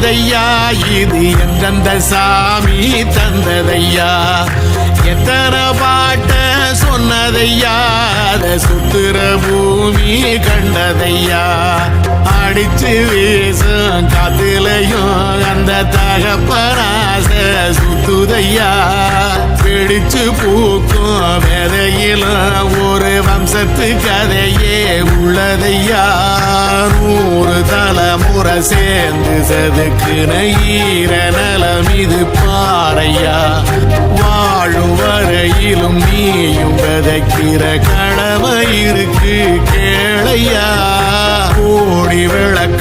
வந்ததையா இது எந்தெந்த சாமி தந்ததையா எத்தனை பாட்ட சொன்னதையா அத சுத்துற பூமி கண்டதையா அடிச்சு வீசும் காத்துலையும் அந்த தகப்பனாச சுத்துதையா பிடிச்சு பூக்கும் விதையிலும் ஒரு வம்சத்து கதையே உள்ளதையா 100 தலைமுறை சேர்ந்து செதுக்குன ஈர நலம் இது பாறையா வாழும் வரையிலும் நீயும் விதைக்கிற கடமை இருக்கு கேளையா கோடி விளக்கு